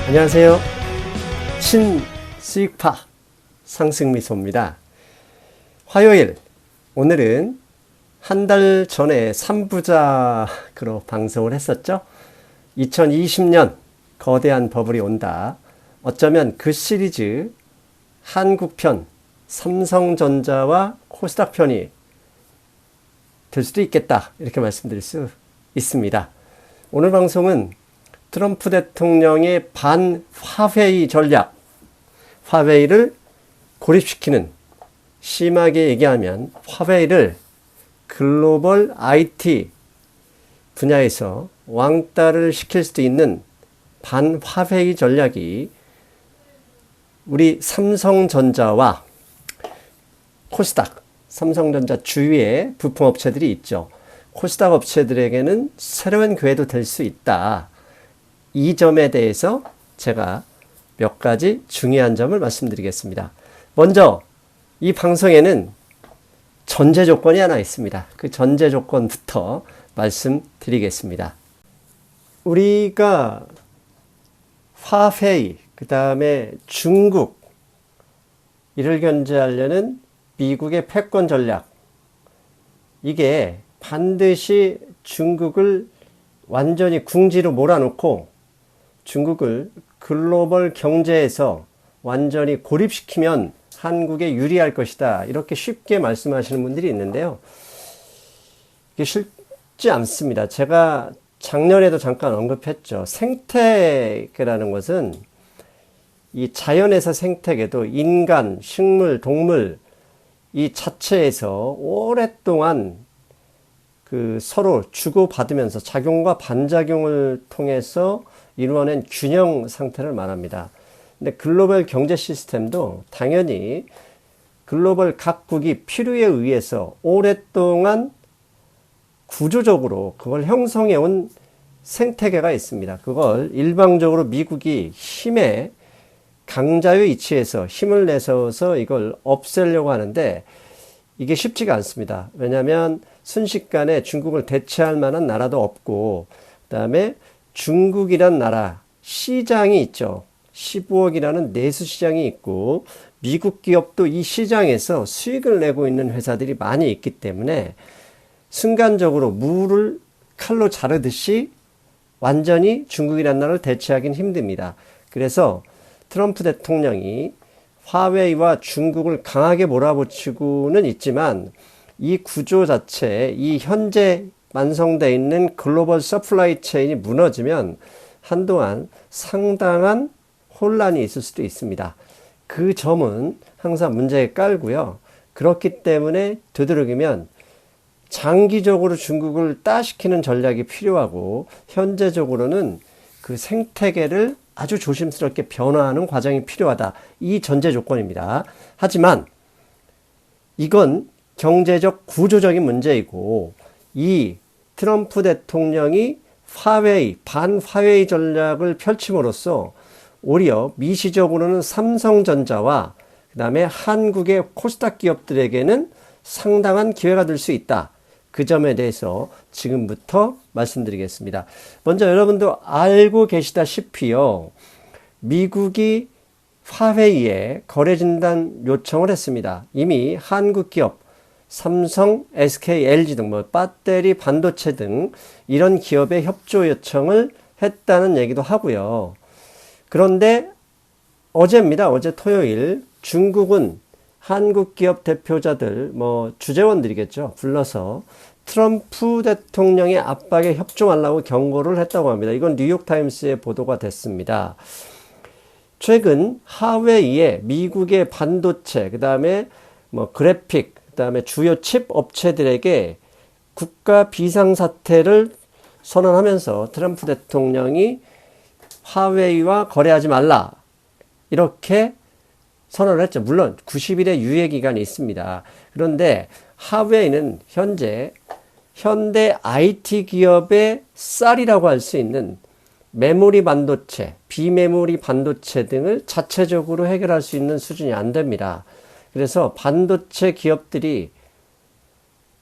안녕하세요. 신수익파 상승미소입니다. 화요일, 오늘은 한 달 전에 3부작으로 방송을 했었죠. 2020년 거대한 버블이 온다. 어쩌면 그 시리즈 한국편, 삼성전자와 코스닥 편이 될 수도 있겠다, 이렇게 말씀드릴 수 있습니다. 오늘 방송은 트럼프 대통령의 반화웨이 전략, 화웨이를 고립시키는, 심하게 얘기하면 화웨이를 글로벌 IT 분야에서 왕따를 시킬 수도 있는 반화웨이 전략이 우리 삼성전자와 코스닥, 삼성전자 주위에 부품업체들이 있죠. 코스닥 업체들에게는 새로운 기회도 될 수 있다. 이 점에 대해서 제가 몇 가지 중요한 점을 말씀드리겠습니다. 먼저 이 방송에는 전제 조건이 하나 있습니다. 그 전제 조건부터 말씀드리겠습니다. 우리가 화웨이, 그 다음에 중국, 이를 견제하려는 미국의 패권 전략, 이게 반드시 중국을 완전히 궁지로 몰아놓고 중국을 글로벌 경제에서 완전히 고립시키면 한국에 유리할 것이다, 이렇게 쉽게 말씀하시는 분들이 있는데요. 이게 쉽지 않습니다. 제가 작년에도 잠깐 언급했죠. 생태계라는 것은 이 자연에서 생태계도 인간, 식물, 동물 이 자체에서 오랫동안 그 서로 주고받으면서 작용과 반작용을 통해서 이루어낸 균형 상태를 말합니다. 근데 글로벌 경제 시스템도 당연히 글로벌 각국이 필요에 의해서 오랫동안 구조적으로 그걸 형성해 온 생태계가 있습니다. 그걸 일방적으로 미국이 힘의 강자의 위치에서 힘을 내서서 이걸 없애려고 하는데 이게 쉽지가 않습니다. 왜냐하면 순식간에 중국을 대체할 만한 나라도 없고, 그 다음에 중국이란 나라 시장이 있죠. 15억이라는 내수 시장이 있고, 미국 기업도 이 시장에서 수익을 내고 있는 회사들이 많이 있기 때문에 순간적으로 무를 칼로 자르듯이 완전히 중국이란 나라를 대체하기는 힘듭니다. 그래서 트럼프 대통령이 화웨이와 중국을 강하게 몰아붙이고는 있지만 이 구조 자체, 이 현재 완성되어 있는 글로벌 서플라이 체인이 무너지면 한동안 상당한 혼란이 있을 수도 있습니다. 그 점은 항상 문제에 깔고요. 그렇기 때문에 되도록이면 장기적으로 중국을 따시키는 전략이 필요하고, 현재적으로는 그 생태계를 아주 조심스럽게 변화하는 과정이 필요하다. 이 전제 조건입니다. 하지만 이건 경제적 구조적인 문제이고, 이 트럼프 대통령이 화웨이, 반화웨이 전략을 펼침으로써 오히려 미시적으로는 삼성전자와 그 다음에 한국의 코스닥 기업들에게는 상당한 기회가 될 수 있다. 그 점에 대해서 지금부터 말씀드리겠습니다. 먼저 여러분도 알고 계시다시피요, 미국이 화웨이에 거래 진단 요청을 했습니다. 이미 한국 기업 삼성, SK, LG 등 배터리, 반도체 등 이런 기업의 협조 요청을 했다는 얘기도 하고요. 그런데 어제입니다. 어제 토요일 중국은 한국 기업 대표자들, 주재원들이겠죠, 불러서 트럼프 대통령의 압박에 협조하려고 경고를 했다고 합니다. 이건 뉴욕타임스에 보도가 됐습니다. 최근 화웨이에 미국의 반도체, 그 다음에 그래픽, 그 다음에 주요 칩 업체들에게 국가 비상사태를 선언하면서 트럼프 대통령이 화웨이와 거래하지 말라, 이렇게 선언을 했죠. 물론 90일의 유예기간이 있습니다. 그런데 화웨이는 현재 현대 IT 기업의 쌀이라고 할 수 있는 메모리 반도체, 비메모리 반도체 등을 자체적으로 해결할 수 있는 수준이 안 됩니다. 그래서 반도체 기업들이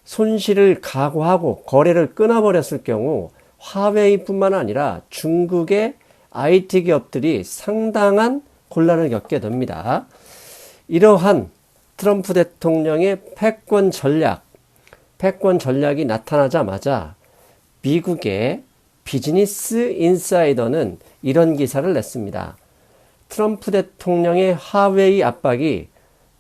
손실을 각오하고 거래를 끊어버렸을 경우 화웨이뿐만 아니라 중국의 IT 기업들이 상당한 곤란을 겪게 됩니다. 이러한 트럼프 대통령의 패권 전략이 나타나자마자 미국의 비즈니스 인사이더는 이런 기사를 냈습니다. 트럼프 대통령의 화웨이 압박이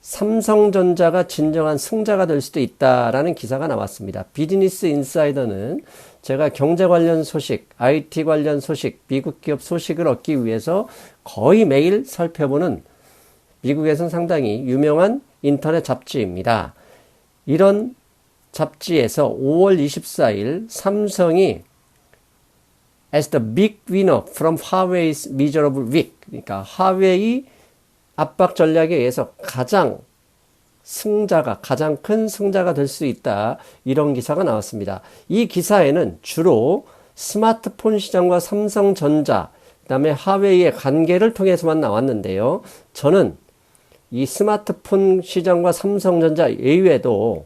삼성전자가 진정한 승자가 될 수도 있다라는 기사가 나왔습니다. 비즈니스 인사이더는 제가 경제 관련 소식, IT 관련 소식, 미국 기업 소식을 얻기 위해서 거의 매일 살펴보는 미국에서는 상당히 유명한 인터넷 잡지입니다. 이런 잡지에서 5월 24일 삼성이 as the big winner from Huawei's miserable week, 그러니까 화웨이 압박 전략에 의해서 가장 큰 승자가 될 수 있다, 이런 기사가 나왔습니다. 이 기사에는 주로 스마트폰 시장과 삼성전자, 그 다음에 화웨이의 관계를 통해서만 나왔는데요. 저는 이 스마트폰 시장과 삼성전자 이외에도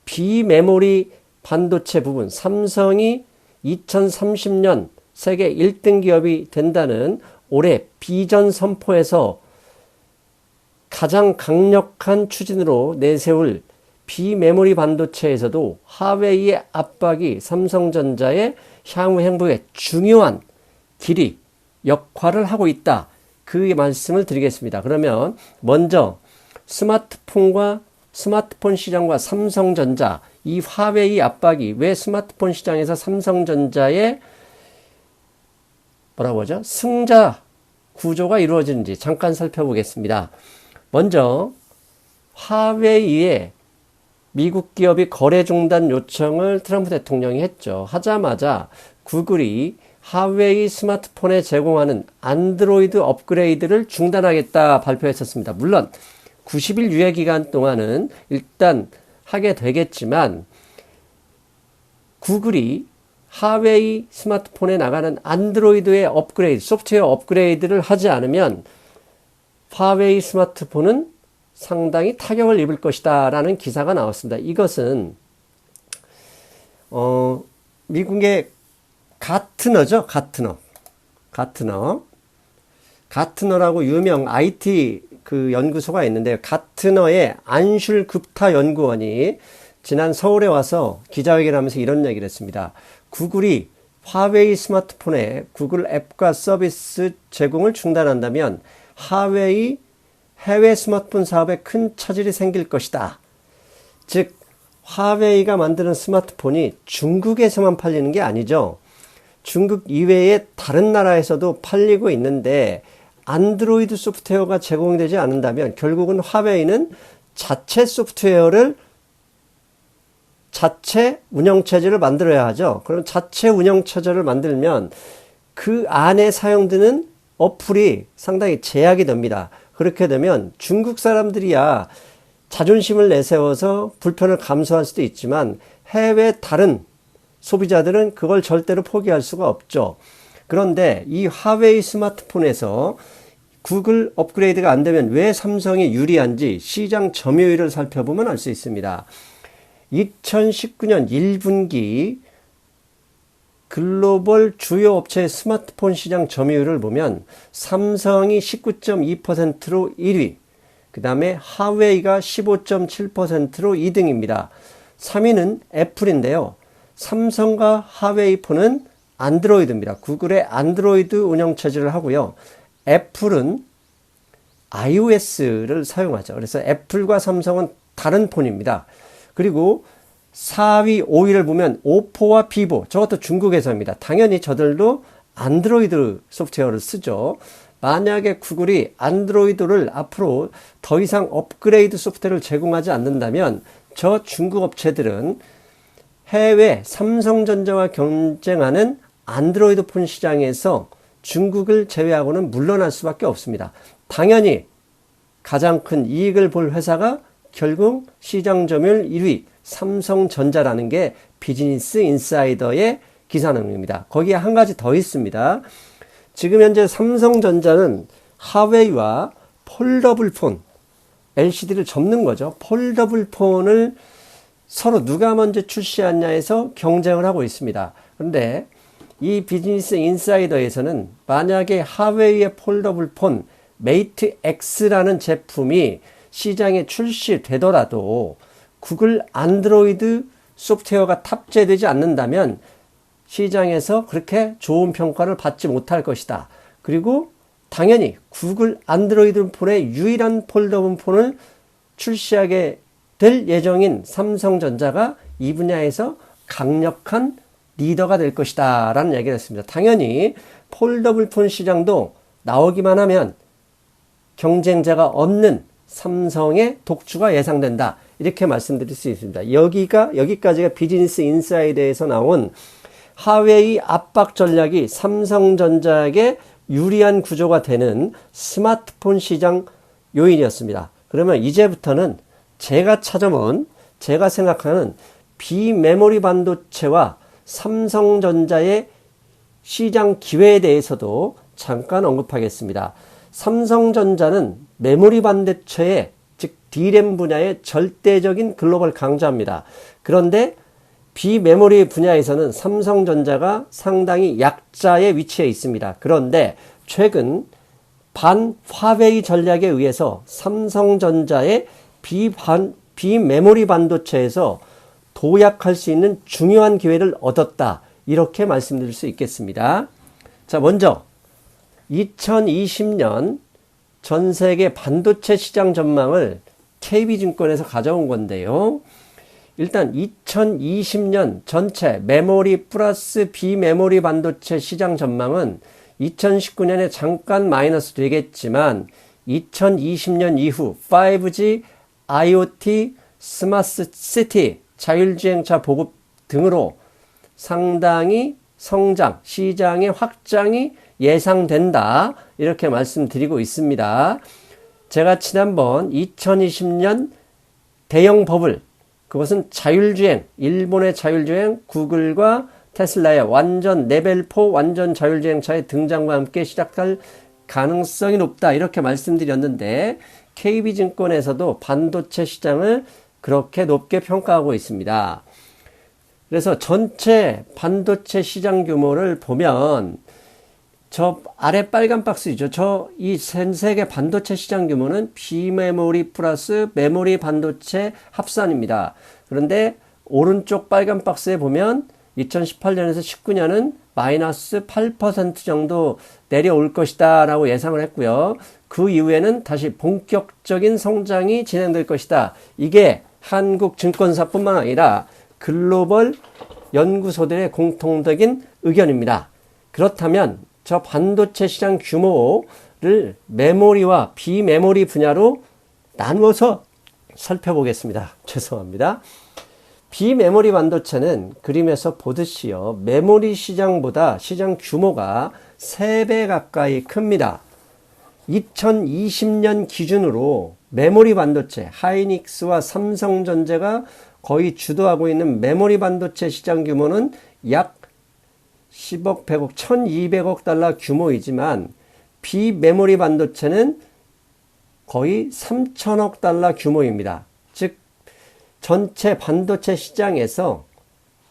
비메모리 반도체 부분, 삼성이 2030년 세계 1등 기업이 된다는 올해 비전 선포에서 가장 강력한 추진으로 내세울 비메모리 반도체에서도 화웨이의 압박이 삼성전자의 향후 행보에 중요한 길이 역할을 하고 있다, 그 말씀을 드리겠습니다. 그러면 먼저 스마트폰 시장과 삼성전자, 이 화웨이 압박이 왜 스마트폰 시장에서 삼성전자의 승자 구조가 이루어지는지 잠깐 살펴보겠습니다. 먼저 화웨이에 미국 기업이 거래 중단 요청을 트럼프 대통령이 했죠. 하자마자 구글이 화웨이 스마트폰에 제공하는 안드로이드 업그레이드를 중단하겠다 발표했었습니다. 물론 90일 유예 기간 동안은 일단 하게 되겠지만, 구글이 화웨이 스마트폰에 나가는 안드로이드의 업그레이드, 소프트웨어 업그레이드를 하지 않으면 화웨이 스마트폰은 상당히 타격을 입을 것이다 라는 기사가 나왔습니다. 이것은 미국의 가트너죠. 가트너라고 유명 IT 그 연구소가 있는데요. 가트너의 안슐 급타 연구원이 지난 서울에 와서 기자회견을 하면서 이런 얘기를 했습니다. 구글이 화웨이 스마트폰에 구글 앱과 서비스 제공을 중단한다면 화웨이 해외 스마트폰 사업에 큰 차질이 생길 것이다. 즉 화웨이가 만드는 스마트폰이 중국에서만 팔리는 게 아니죠. 중국 이외의 다른 나라에서도 팔리고 있는데 안드로이드 소프트웨어가 제공되지 않는다면 결국은 화웨이는 자체 운영체제를 만들어야 하죠. 그럼 자체 운영체제를 만들면 그 안에 사용되는 어플이 상당히 제약이 됩니다. 그렇게 되면 중국 사람들이야 자존심을 내세워서 불편을 감수할 수도 있지만 해외 다른 소비자들은 그걸 절대로 포기할 수가 없죠. 그런데 이 화웨이 스마트폰에서 구글 업그레이드가 안 되면 왜 삼성이 유리한지 시장 점유율을 살펴보면 알 수 있습니다. 2019년 1분기 글로벌 주요 업체의 스마트폰 시장 점유율을 보면 삼성이 19.2%로 1위, 그 다음에 화웨이가 15.7%로 2등입니다. 3위는 애플인데요. 삼성과 화웨이 폰은 안드로이드입니다. 구글의 안드로이드 운영체제를 하고요. 애플은 iOS를 사용하죠. 그래서 애플과 삼성은 다른 폰입니다. 그리고 4위, 5위를 보면 오포와 비보, 저것도 중국에서입니다. 당연히 저들도 안드로이드 소프트웨어를 쓰죠. 만약에 구글이 안드로이드를 앞으로 더 이상 업그레이드 소프트웨어를 제공하지 않는다면 저 중국 업체들은 해외 삼성전자와 경쟁하는 안드로이드 폰 시장에서 중국을 제외하고는 물러날 수밖에 없습니다. 당연히 가장 큰 이익을 볼 회사가 결국 시장 점유율 1위 삼성전자라는 게 비즈니스 인사이더의 기사 내용입니다. 거기에 한 가지 더 있습니다. 지금 현재 삼성전자는 화웨이와 폴더블 폰, LCD를 접는 거죠. 폴더블 폰을 서로 누가 먼저 출시하냐에서 경쟁을 하고 있습니다. 그런데 이 비즈니스 인사이더에서는 만약에 하웨이의 폴더블 폰 메이트 X라는 제품이 시장에 출시되더라도 구글 안드로이드 소프트웨어가 탑재되지 않는다면 시장에서 그렇게 좋은 평가를 받지 못할 것이다. 그리고 당연히 구글 안드로이드 폰의 유일한 폴더블 폰을 출시하게 될 예정인 삼성전자가 이 분야에서 강력한 리더가 될 것이다 라는 얘기를 했습니다. 당연히 폴더블 폰 시장도 나오기만 하면 경쟁자가 없는 삼성의 독주가 예상된다. 이렇게 말씀드릴 수 있습니다. 여기까지가 비즈니스 인사이드에서 나온 하웨이 압박 전략이 삼성전자에게 유리한 구조가 되는 스마트폰 시장 요인이었습니다. 그러면 이제부터는 제가 생각하는 비메모리 반도체와 삼성전자의 시장 기회에 대해서도 잠깐 언급하겠습니다. 삼성전자는 메모리 반도체의 즉 D램 분야의 절대적인 글로벌 강자입니다. 그런데 비메모리 분야에서는 삼성전자가 상당히 약자의 위치에 있습니다. 그런데 최근 반 화웨이 전략에 의해서 삼성전자의 비메모리 반도체에서 도약할 수 있는 중요한 기회를 얻었다. 이렇게 말씀드릴 수 있겠습니다. 자, 먼저 2020년 전 세계 반도체 시장 전망을 KB증권에서 가져온 건데요. 일단 2020년 전체 메모리 플러스 비메모리 반도체 시장 전망은 2019년에 잠깐 마이너스 되겠지만 2020년 이후 5G, IoT, 스마트 시티, 자율주행차 보급 등으로 상당히 성장, 시장의 확장이 예상된다. 이렇게 말씀드리고 있습니다. 제가 지난번 2020년 대형 버블, 그것은 자율주행, 일본의 자율주행, 구글과 테슬라의 완전 레벨 4 완전 자율주행차의 등장과 함께 시작할 가능성이 높다. 이렇게 말씀드렸는데 KB증권에서도 반도체 시장을 그렇게 높게 평가하고 있습니다. 그래서 전체 반도체 시장 규모를 보면 저 아래 빨간 박스이죠. 이 전 세계 반도체 시장 규모는 비메모리 플러스 메모리 반도체 합산입니다. 그런데 오른쪽 빨간 박스에 보면 2018년에서 19년은 마이너스 8% 정도 내려올 것이다 라고 예상을 했고요. 그 이후에는 다시 본격적인 성장이 진행될 것이다. 이게 한국증권사뿐만 아니라 글로벌 연구소들의 공통적인 의견입니다. 그렇다면 저 반도체 시장 규모를 메모리와 비메모리 분야로 나누어서 살펴보겠습니다. 죄송합니다. 비메모리 반도체는 그림에서 보듯이요. 메모리 시장보다 시장 규모가 3배 가까이 큽니다. 2020년 기준으로 메모리 반도체, 하이닉스와 삼성전자가 거의 주도하고 있는 메모리 반도체 시장 규모는 약 10억, 100억, 1200억 달러 규모이지만 비메모리 반도체는 거의 3000억 달러 규모입니다. 즉 전체 반도체 시장에서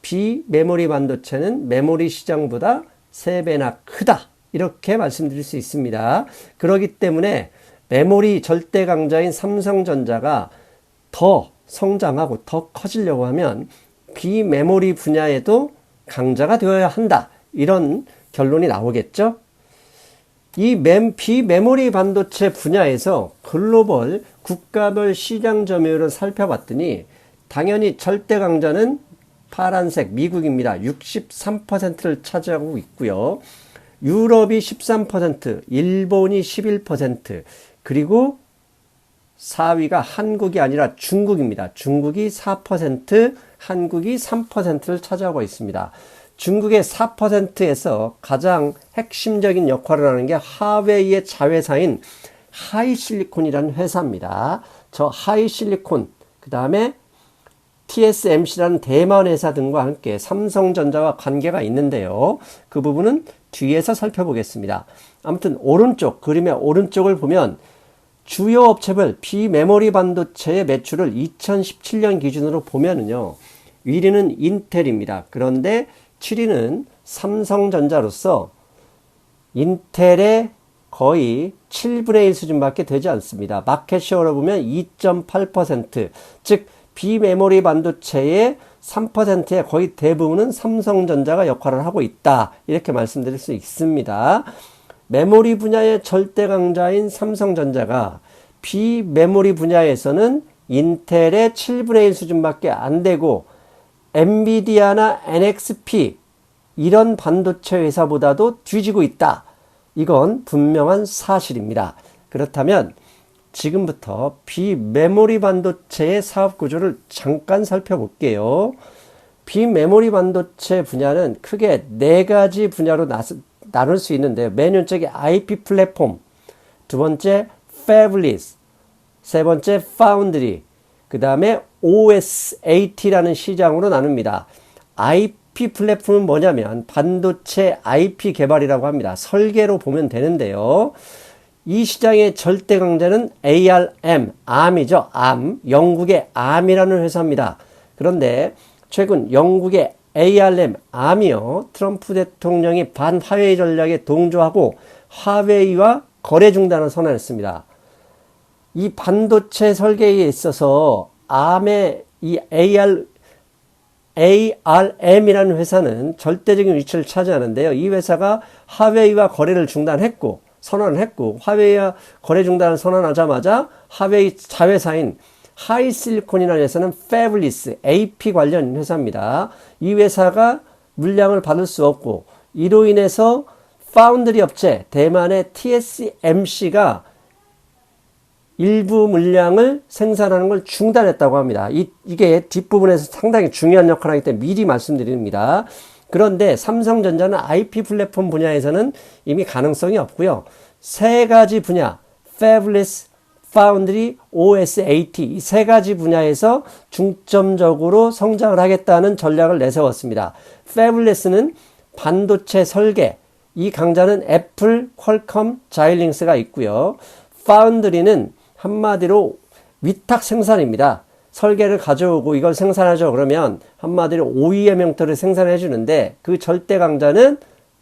비메모리 반도체는 메모리 시장보다 3배나 크다. 이렇게 말씀드릴 수 있습니다. 그렇기 때문에 메모리 절대 강자인 삼성전자가 더 성장하고 더 커지려고 하면 비메모리 분야에도 강자가 되어야 한다. 이런 결론이 나오겠죠. 이 비메모리 반도체 분야에서 글로벌 국가별 시장 점유율을 살펴봤더니 당연히 절대 강자는 파란색 미국입니다. 63%를 차지하고 있고요. 유럽이 13%, 일본이 11%, 그리고 4위가 한국이 아니라 중국입니다. 중국이 4%, 한국이 3%를 차지하고 있습니다. 중국의 4%에서 가장 핵심적인 역할을 하는 게 하웨이의 자회사인 하이실리콘이라는 회사입니다. 저 하이실리콘, 그 다음에 TSMC라는 대만 회사 등과 함께 삼성전자와 관계가 있는데요. 그 부분은 뒤에서 살펴보겠습니다. 아무튼 오른쪽, 그림의 오른쪽을 보면 주요 업체별 비메모리 반도체의 매출을 2017년 기준으로 보면은요. 1위는 인텔입니다. 그런데 7위는 삼성전자로서 인텔의 거의 7분의 1 수준밖에 되지 않습니다. 마켓쉐어로 보면 2.8%, 즉 비메모리 반도체의 3%의 거의 대부분은 삼성전자가 역할을 하고 있다. 이렇게 말씀드릴 수 있습니다. 메모리 분야의 절대 강자인 삼성전자가 비메모리 분야에서는 인텔의 7분의 1 수준밖에 안 되고 엔비디아나 NXP 이런 반도체 회사보다도 뒤지고 있다. 이건 분명한 사실입니다. 그렇다면 지금부터 비메모리 반도체의 사업 구조를 잠깐 살펴볼게요. 비메모리 반도체 분야는 크게 4가지 분야로 나눌 수 있는데요. 맨 왼쪽에 IP 플랫폼, 두 번째 Fabless, 세 번째 Foundry, 그 다음에 OSAT라는 시장으로 나눕니다. IP 플랫폼은 뭐냐면 반도체 IP 개발이라고 합니다. 설계로 보면 되는데요. 이 시장의 절대 강자는 ARM이죠. ARM, 영국의 ARM이라는 회사입니다. 그런데 최근 영국의 ARM이요. 트럼프 대통령이 반화웨이 전략에 동조하고 화웨이와 거래 중단을 선언했습니다. 이 반도체 설계에 있어서 ARM의 이 ARM이라는 회사는 절대적인 위치를 차지하는데요. 이 회사가 화웨이와 거래를 중단했고 선언을 했고 화웨이와 거래 중단을 선언하자마자 화웨이 자회사인 하이실리콘이라는 회사는 Fabless, AP 관련 회사입니다. 이 회사가 물량을 받을 수 없고 이로 인해서 파운드리 업체 대만의 TSMC가 일부 물량을 생산하는 걸 중단했다고 합니다. 이게 뒷부분에서 상당히 중요한 역할을 하기 때문에 미리 말씀드립니다. 그런데 삼성전자는 IP 플랫폼 분야에서는 이미 가능성이 없고요. 3가지 분야, Fabless, Foundry, OSAT 이 3가지 분야에서 중점적으로 성장을 하겠다는 전략을 내세웠습니다. Fabless는 반도체 설계, 이 강자는 애플, 퀄컴, 자이링스가 있고요. Foundry는 한마디로 위탁 생산입니다. 설계를 가져오고 이걸 생산하죠. 그러면 한마디로 OEM 형태를 생산해 주는데 그 절대 강자는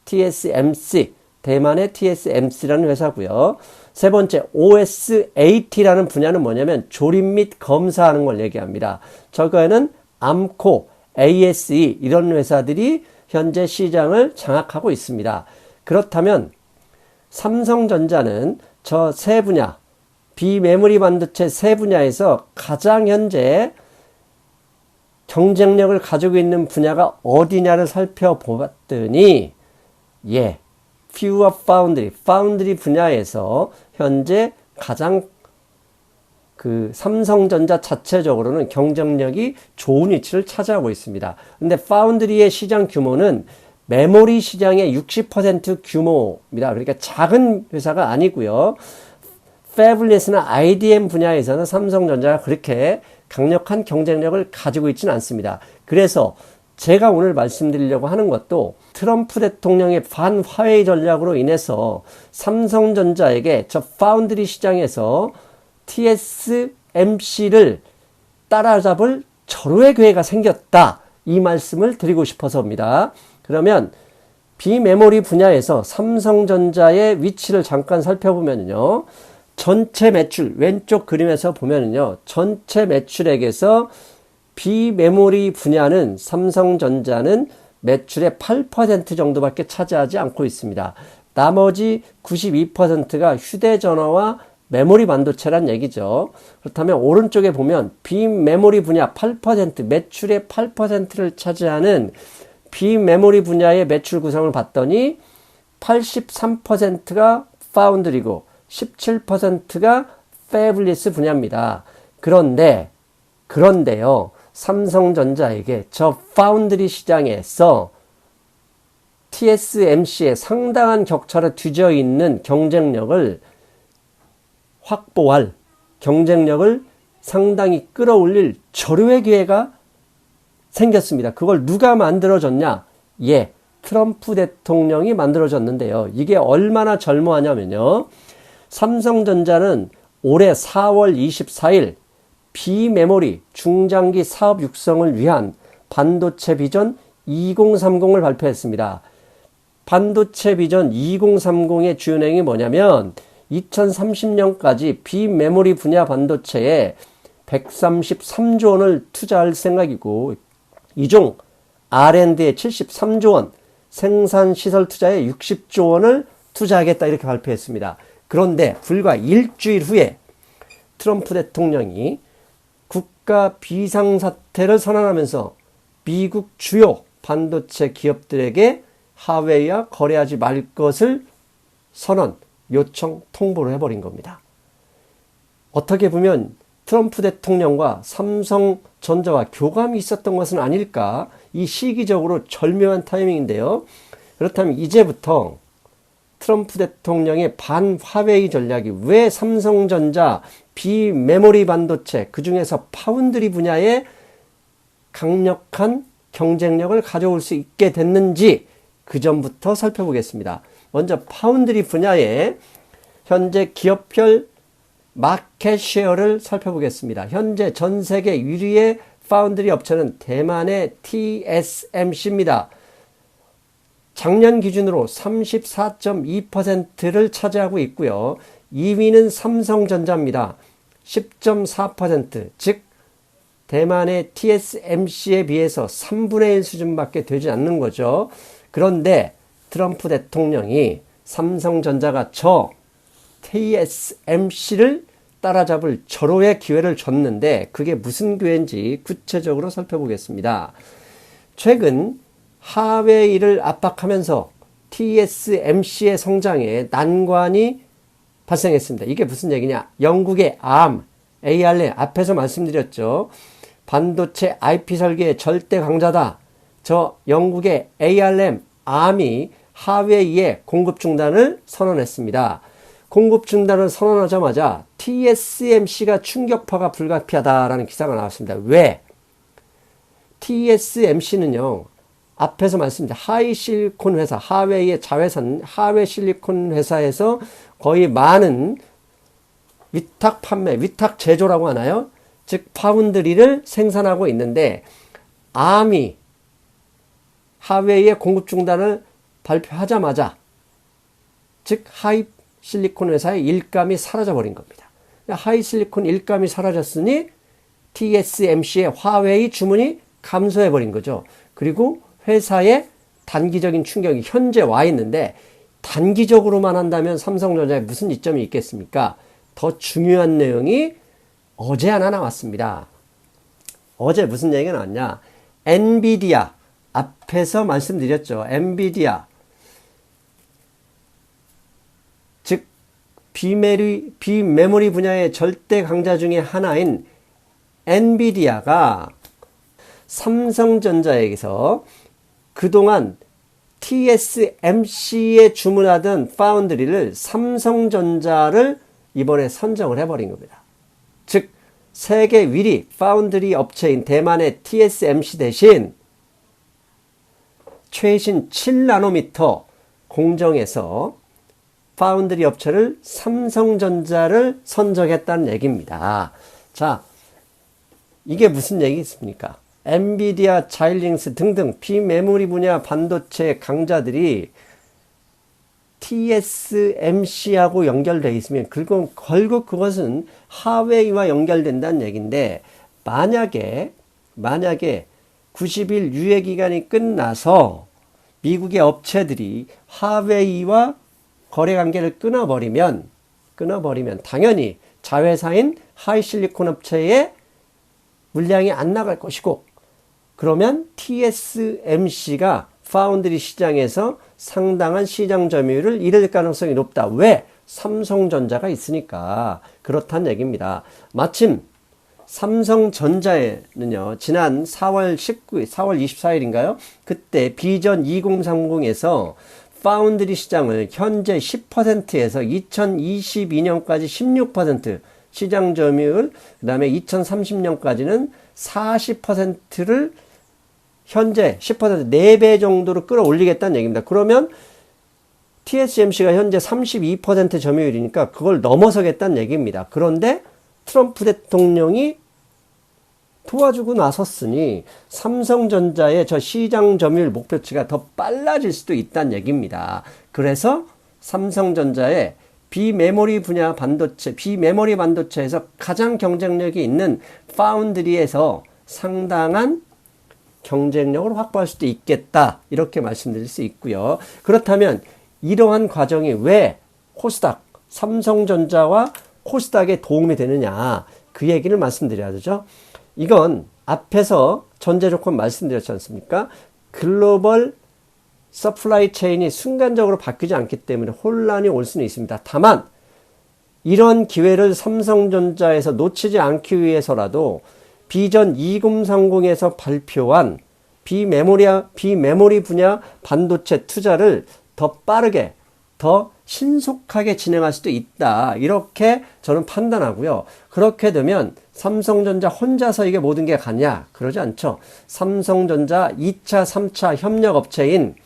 TSMC, 대만의 TSMC라는 회사고요. 세 번째 OSAT라는 분야는 뭐냐면 조립 및 검사하는 걸 얘기합니다. 저거에는 암코, ASE 이런 회사들이 현재 시장을 장악하고 있습니다. 그렇다면 삼성전자는 저 세 분야, 비메모리 반도체 세 분야에서 가장 현재 경쟁력을 가지고 있는 분야가 어디냐를 살펴보았더니 Pure Foundry 분야에서 현재 가장 삼성전자 자체적으로는 경쟁력이 좋은 위치를 차지하고 있습니다. 근데 Foundry의 시장 규모는 메모리 시장의 60% 규모입니다. 그러니까 작은 회사가 아니고요. Fabless나 IDM 분야에서는 삼성전자가 그렇게 강력한 경쟁력을 가지고 있지는 않습니다. 그래서 제가 오늘 말씀드리려고 하는 것도 트럼프 대통령의 반화웨이 전략으로 인해서 삼성전자에게 저 파운드리 시장에서 TSMC를 따라잡을 절호의 기회가 생겼다. 이 말씀을 드리고 싶어서입니다. 그러면 비메모리 분야에서 삼성전자의 위치를 잠깐 살펴보면요. 전체 매출, 왼쪽 그림에서 보면은요, 전체 매출액에서 비메모리 분야는 삼성전자는 매출의 8% 정도밖에 차지하지 않고 있습니다. 나머지 92%가 휴대전화와 메모리 반도체란 얘기죠. 그렇다면 오른쪽에 보면 비메모리 분야 8%, 매출의 8%를 차지하는 비메모리 분야의 매출 구성을 봤더니 83%가 파운드리고 17%가 Fabless 분야입니다. 그런데요, 삼성전자에게 저 파운드리 시장에서 TSMC의 상당한 격차를 뒤져 있는 경쟁력을 확보할, 경쟁력을 상당히 끌어올릴 절호의 기회가 생겼습니다. 그걸 누가 만들어줬냐? 트럼프 대통령이 만들어줬는데요. 이게 얼마나 절묘하냐면요. 삼성전자는 올해 4월 24일 비메모리 중장기 사업 육성을 위한 반도체 비전 2030을 발표했습니다. 반도체 비전 2030의 주요내용이 뭐냐면 2030년까지 비메모리 분야 반도체에 133조 원을 투자할 생각이고 이 중 R&D에 73조 원, 생산시설 투자에 60조 원을 투자하겠다 이렇게 발표했습니다. 그런데 불과 일주일 후에 트럼프 대통령이 국가 비상사태를 선언하면서 미국 주요 반도체 기업들에게 하웨이와 거래하지 말 것을 선언, 요청, 통보를 해버린 겁니다. 어떻게 보면 트럼프 대통령과 삼성전자와 교감이 있었던 것은 아닐까? 이 시기적으로 절묘한 타이밍인데요. 그렇다면 이제부터 트럼프 대통령의 반화웨이 전략이 왜 삼성전자 비메모리 반도체, 그중에서 파운드리 분야에 강력한 경쟁력을 가져올 수 있게 됐는지 그 점부터 살펴보겠습니다. 먼저 파운드리 분야의 현재 기업별 마켓 쉐어를 살펴보겠습니다. 현재 전 세계 1위의 파운드리 업체는 대만의 TSMC입니다. 작년 기준으로 34.2%를 차지하고 있고요. 2위는 삼성전자입니다. 10.4%, 즉 대만의 TSMC에 비해서 3분의 1 수준밖에 되지 않는 거죠. 그런데 트럼프 대통령이 삼성전자가 저 TSMC를 따라잡을 절호의 기회를 줬는데 그게 무슨 기회인지 구체적으로 살펴보겠습니다. 최근 하웨이를 압박하면서 TSMC의 성장에 난관이 발생했습니다. 이게 무슨 얘기냐? 영국의 ARM 앞에서 말씀드렸죠. 반도체 IP 설계의 절대 강자다. 저 영국의 ARM이 하웨이의 공급 중단을 선언했습니다. 공급 중단을 선언하자마자 TSMC가 충격파가 불가피하다라는 기사가 나왔습니다. 왜? TSMC는요, 앞에서 말씀드린 하이실리콘 회사, 하웨이의 자회사, 하웨이 실리콘 회사에서 거의 많은 위탁 판매, 위탁 제조라고 하나요? 즉, 파운드리를 생산하고 있는데, 암이 하웨이의 공급 중단을 발표하자마자, 즉, 하이실리콘 회사의 일감이 사라져버린 겁니다. 하이실리콘 일감이 사라졌으니 TSMC의 화웨이 주문이 감소해버린 거죠. 그리고 회사의 단기적인 충격이 현재 와 있는데 단기적으로만 한다면 삼성전자에 무슨 이점이 있겠습니까? 더 중요한 내용이 어제 하나 나왔습니다. 어제 무슨 얘기가 나왔냐? 엔비디아, 앞에서 말씀드렸죠. 엔비디아, 즉 비메모리 분야의 절대 강자 중에 하나인 엔비디아가 삼성전자에게서 그동안 TSMC에 주문하던 파운드리를 삼성전자를 이번에 선정을 해버린 겁니다. 즉 세계 1위 파운드리 업체인 대만의 TSMC 대신 최신 7나노미터 공정에서 파운드리 업체를 삼성전자를 선정했다는 얘기입니다. 자, 이게 무슨 얘기겠습니까? 엔비디아, 자일링스 등등 비메모리 분야 반도체 강자들이 TSMC하고 연결되어 있으면 결국 그것은 하웨이와 연결된다는 얘기인데 만약에 90일 유예기간이 끝나서 미국의 업체들이 하웨이와 거래관계를 끊어버리면 당연히 자회사인 하이실리콘 업체의 물량이 안 나갈 것이고 그러면 TSMC가 파운드리 시장에서 상당한 시장 점유율을 잃을 가능성이 높다. 왜? 삼성전자가 있으니까 그렇다는 얘기입니다. 마침 삼성전자에는요, 지난 4월 24일인가요? 그때 비전 2030에서 파운드리 시장을 현재 10%에서 2022년까지 16% 시장 점유율, 그 다음에 2030년까지는 40%를 현재 10% 4배 정도로 끌어올리겠다는 얘기입니다. 그러면 TSMC가 현재 32% 점유율이니까 그걸 넘어서겠다는 얘기입니다. 그런데 트럼프 대통령이 도와주고 나섰으니 삼성전자의 저 시장 점유율 목표치가 더 빨라질 수도 있다는 얘기입니다. 그래서 삼성전자의 비메모리 분야 반도체, 비메모리 반도체에서 가장 경쟁력이 있는 파운드리에서 상당한 경쟁력을 확보할 수도 있겠다. 이렇게 말씀드릴 수 있고요. 그렇다면 이러한 과정이 왜 코스닥, 삼성전자와 코스닥에 도움이 되느냐. 그 얘기를 말씀드려야 되죠. 이건 앞에서 전제 조건 말씀드렸지 않습니까? 글로벌 서플라이 체인이 순간적으로 바뀌지 않기 때문에 혼란이 올 수는 있습니다. 다만 이런 기회를 삼성전자에서 놓치지 않기 위해서라도 비전 2030에서 발표한 비메모리 분야 반도체 투자를 더 빠르게, 더 신속하게 진행할 수도 있다. 이렇게 저는 판단하고요. 그렇게 되면 삼성전자 혼자서 이게 모든 게 가냐? 그러지 않죠. 삼성전자 2차, 3차 협력업체인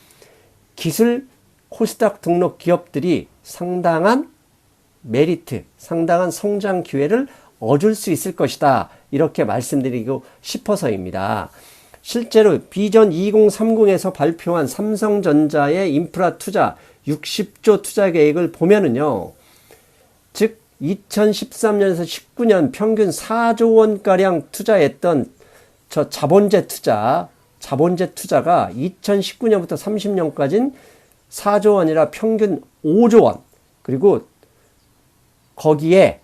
기술 코스닥 등록 기업들이 상당한 메리트, 상당한 성장 기회를 얻을 수 있을 것이다. 이렇게 말씀드리고 싶어서입니다. 실제로 비전 2030에서 발표한 삼성전자의 인프라 투자 60조 투자 계획을 보면은요. 즉 2013년에서 19년 평균 4조 원가량 투자했던 저 자본재 투자가 2019년부터 30년까지는 4조 원이라 평균 5조 원. 그리고 거기에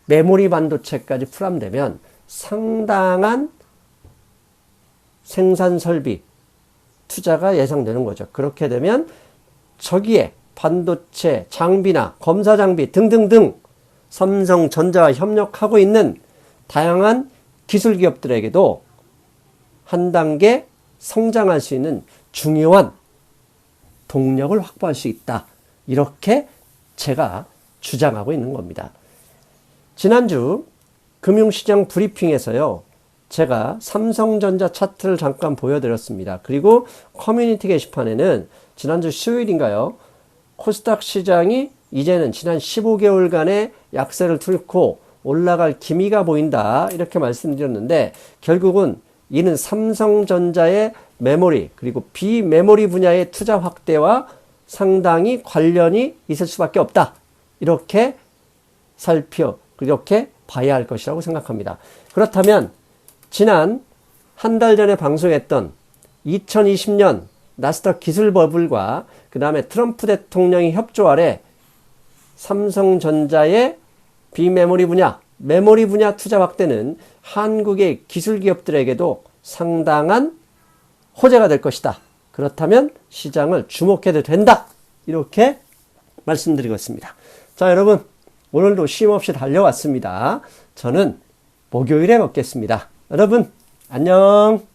메모리 반도체까지 포함되면 상당한 생산 설비 투자가 예상되는 거죠. 그렇게 되면 저기에 반도체 장비나 검사 장비 등등등 삼성전자와 협력하고 있는 다양한 기술 기업들에게도 한 단계 성장할 수 있는 중요한 동력을 확보할 수 있다. 이렇게 제가 주장하고 있는 겁니다. 지난주 금융시장 브리핑에서요. 제가 삼성전자 차트를 잠깐 보여드렸습니다. 그리고 커뮤니티 게시판에는 지난주 수요일인가요? 코스닥 시장이 이제는 지난 15개월간의 약세를 뚫고 올라갈 기미가 보인다. 이렇게 말씀드렸는데 결국은 이는 삼성전자의 메모리 그리고 비메모리 분야의 투자 확대와 상당히 관련이 있을 수밖에 없다. 이렇게 이렇게 봐야 할 것이라고 생각합니다. 그렇다면 지난 한 달 전에 방송했던 2020년 나스닥 기술 버블과 그 다음에 트럼프 대통령의 협조 아래 삼성전자의 비메모리 분야, 메모리 분야 투자 확대는 한국의 기술 기업들에게도 상당한 호재가 될 것이다. 그렇다면 시장을 주목해도 된다. 이렇게 말씀드리고 있습니다. 자, 여러분 오늘도 쉼없이 달려왔습니다. 저는 목요일에 뵙겠습니다. 여러분 안녕.